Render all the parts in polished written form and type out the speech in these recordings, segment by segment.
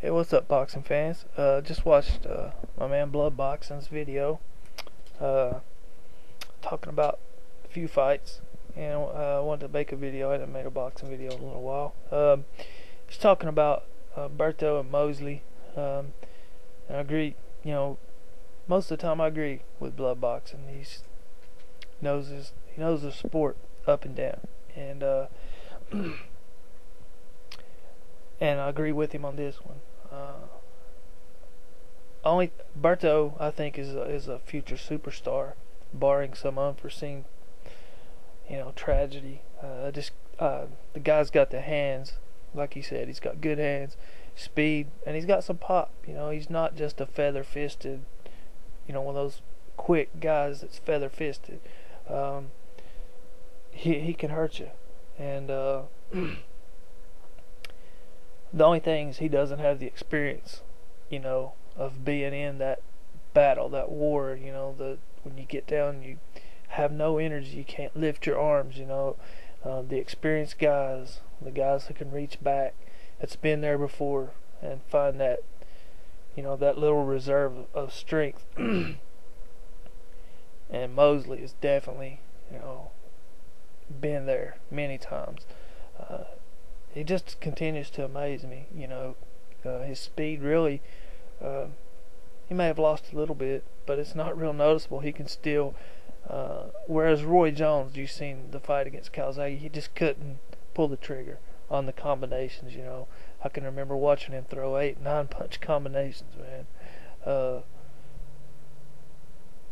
Hey, what's up, boxing fans? Just watched my man Blood Boxing's video uh, talking about a few fights, and I wanted to make a video. I hadn't made a boxing video in a little while. He's talking about Berto and Mosley, and I agree. Most of the time I agree with Blood Boxing. He knows the sport up and down, and and I agree with him on this one. Only Berto, I think, is a future superstar, barring some unforeseen, tragedy. The guy's got the hands, like he said. He's got good hands, speed, and he's got some pop. He's not just a feather-fisted, one of those quick guys that's feather-fisted. He can hurt you, and the only thing is he doesn't have the experience, of being in that battle, that war. When you get down, you have no energy, you can't lift your arms. The experienced guys, the guys who can reach back, that's been there before, and find that, that little reserve of strength. And Mosley has definitely, been there many times. He just continues to amaze me. His speed really, he may have lost a little bit, but it's not real noticeable. He can still, whereas Roy Jones, you've seen the fight against Calzaghe, he just couldn't pull the trigger on the combinations. I can remember watching him throw 8, 9 punch combinations, man.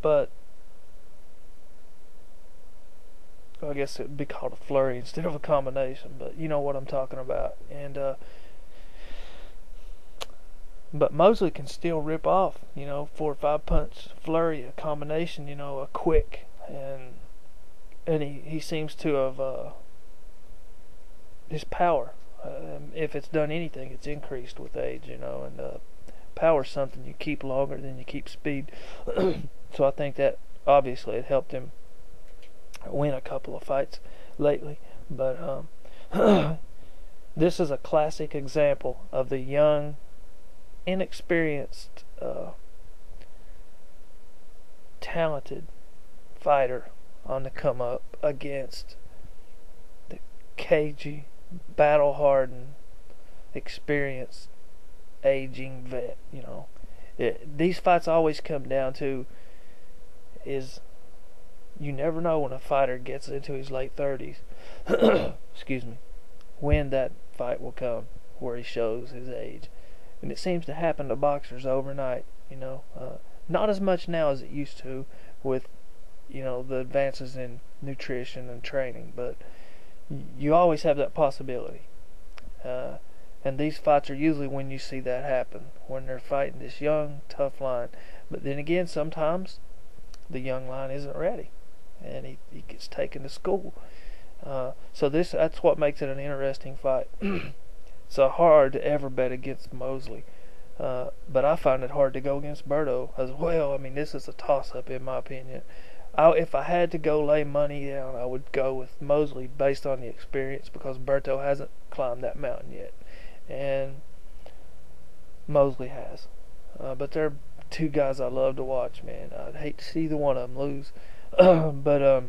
But I guess it would be called a flurry instead of a combination, but you know what I'm talking about. And but Mosley can still rip off, 4 or 5 punch flurry, a combination, a quick, and he seems to have his power. If it's done anything, it's increased with age, and power's something you keep longer than you keep speed. So I think that obviously it helped him win a couple of fights lately, but this is a classic example of the young, inexperienced, talented fighter on the come up against the cagey, battle-hardened, experienced, aging vet. These fights always come down to is you never know when a fighter gets into his late 30s, excuse me, when that fight will come where he shows his age. And it seems to happen to boxers overnight, not as much now as it used to with, the advances in nutrition and training, but you always have that possibility. And these fights are usually when you see that happen, when they're fighting this young, tough line. But then again, sometimes the young line isn't ready, and he gets taken to school. So that's what makes it an interesting fight. So hard to ever bet against Mosley, but I find it hard to go against Berto as well. I mean, this is a toss-up in my opinion. If I had to go lay money down, I would go with Mosley based on the experience, because Berto hasn't climbed that mountain yet, and Mosley has. But they're two guys I love to watch, man. I'd hate to see either one of them lose. But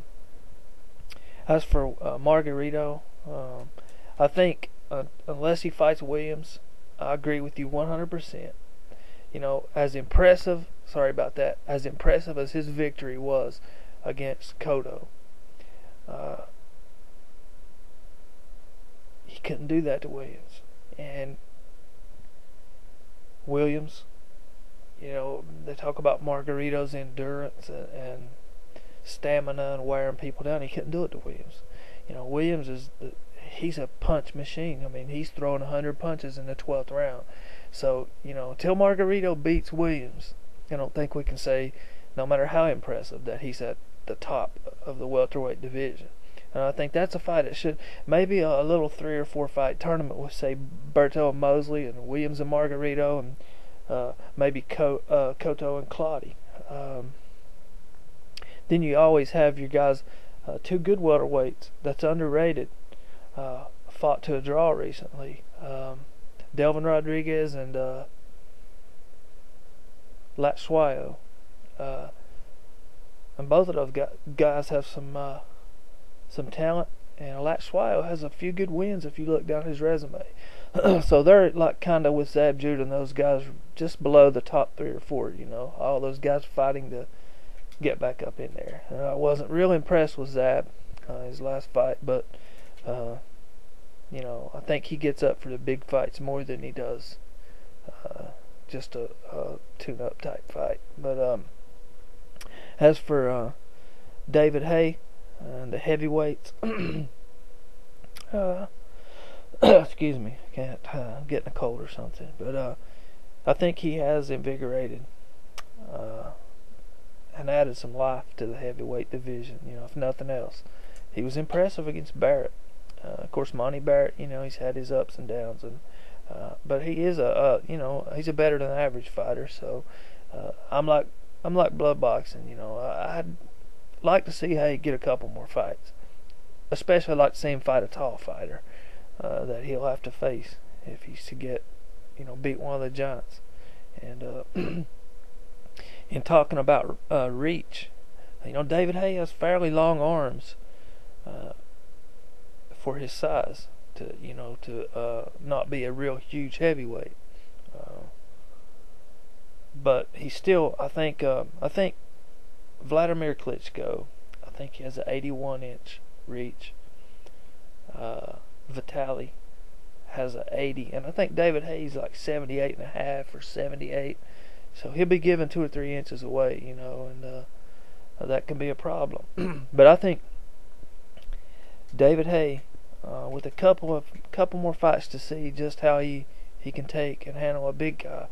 as for Margarito, I think unless he fights Williams, I agree with you 100%. As impressive as his victory was against Cotto, he couldn't do that to Williams. And Williams, they talk about Margarito's endurance and stamina and wearing people down. He couldn't do it to Williams. Williams he's a punch machine. I mean, he's throwing 100 punches in the 12th round. So, until Margarito beats Williams, I don't think we can say, no matter how impressive, that he's at the top of the welterweight division. And I think that's a fight that should, maybe a little 3 or 4 fight tournament with, say, Berto and Mosley and Williams and Margarito, and maybe Cotto and Clottey. Then you always have your guys, 2 good welterweights that's underrated, fought to a draw recently. Delvin Rodriguez and Latsuayo. And both of those guys have some talent, and Latsuayo has a few good wins if you look down his resume. So they're like kind of with Zab Judah and those guys just below the top 3 or 4. All those guys fighting to get back up in there. I wasn't real impressed with Zab his last fight, but I think he gets up for the big fights more than he does just a tune-up type fight. But as for David Haye and the heavyweights, excuse me, I can't, I'm getting a cold or something. But I think he has invigorated and added some life to the heavyweight division. If nothing else, he was impressive against Barrett. Of course, Monty Barrett, he's had his ups and downs, but he is he's a better than average fighter. So I'm like blood boxing. I'd like to see Haye get a couple more fights. Especially like to see him fight a tall fighter that he'll have to face if he's to get, beat one of the giants. And in talking about reach, David Haye has fairly long arms for his size to not be a real huge heavyweight. But he's still, I think Vladimir Klitschko, I think he has an 81-inch reach. Vitaly has an 80, and I think David Haye's like 78.5 or 78. So he'll be giving 2 or 3 inches away, and that can be a problem. But I think David Haye, with a couple more fights to see just how he can take and handle a big guy,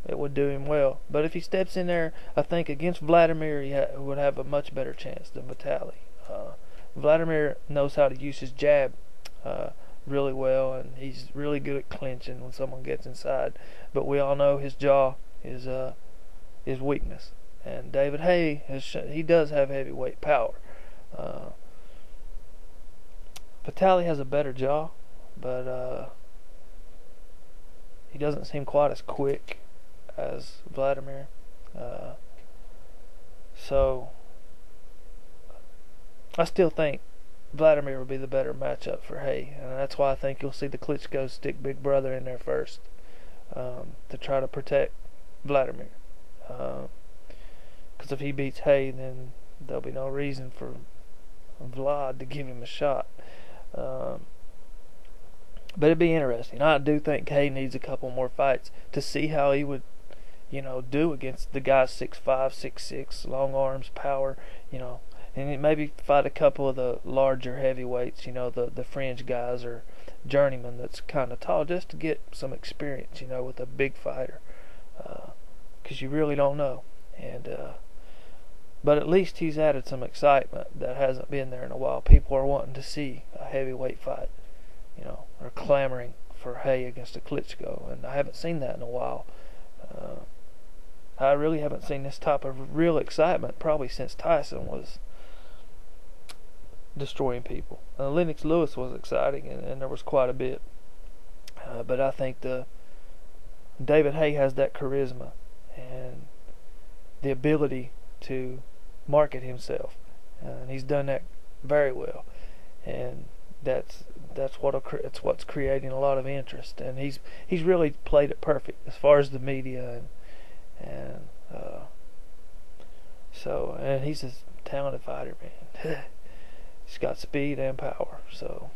it would do him well. But if he steps in there, I think against Vladimir he would have a much better chance than Vitaly. Vladimir knows how to use his jab really well, and he's really good at clinching when someone gets inside. But we all know his jaw is his weakness. And David Haye he does have heavyweight power. Vitaly has a better jaw, but he doesn't seem quite as quick as Vladimir. So I still think Vladimir would be the better matchup for Haye, and that's why I think you'll see the Klitschko stick Big Brother in there first to try to protect Vladimir. Because if he beats Haye, then there'll be no reason for Vlad to give him a shot. But it'd be interesting. I do think Haye needs a couple more fights to see how he would, do against the guys 6'5", 6'6", long arms, power, and maybe fight a couple of the larger heavyweights, the fringe guys or journeyman that's kind of tall, just to get some experience, with a big fighter, because you really don't know. And but at least he's added some excitement that hasn't been there in a while. People are wanting to see a heavyweight fight, are clamoring for Haye against a Klitschko, and I haven't seen that in a while. I really haven't seen this type of real excitement probably since Tyson was destroying people. Lennox Lewis was exciting, and there was quite a bit. But I think David Haye has that charisma and the ability to market himself, and he's done that very well. And that's what's creating a lot of interest. And he's really played it perfect as far as the media and he's a talented fighter, man. He's got speed and power. So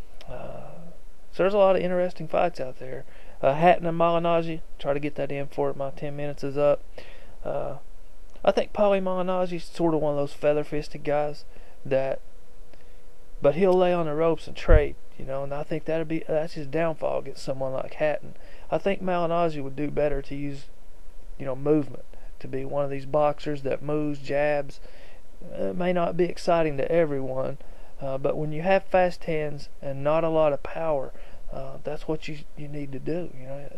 there's a lot of interesting fights out there. Hatton and Malignaggi, try to get that in before my 10 minutes is up. I think Paulie Malignaggi's sort of one of those feather-fisted guys but he'll lay on the ropes and trade, and I think that's his downfall against someone like Hatton. I think Malignaggi would do better to use, movement, to be one of these boxers that moves, jabs. It may not be exciting to everyone, but when you have fast hands and not a lot of power, that's what you need to do.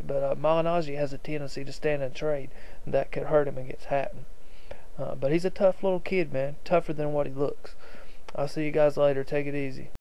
But Malignaggi has a tendency to stand and trade, and that could hurt him against Hatton. But he's a tough little kid, man, tougher than what he looks. I'll see you guys later. Take it easy.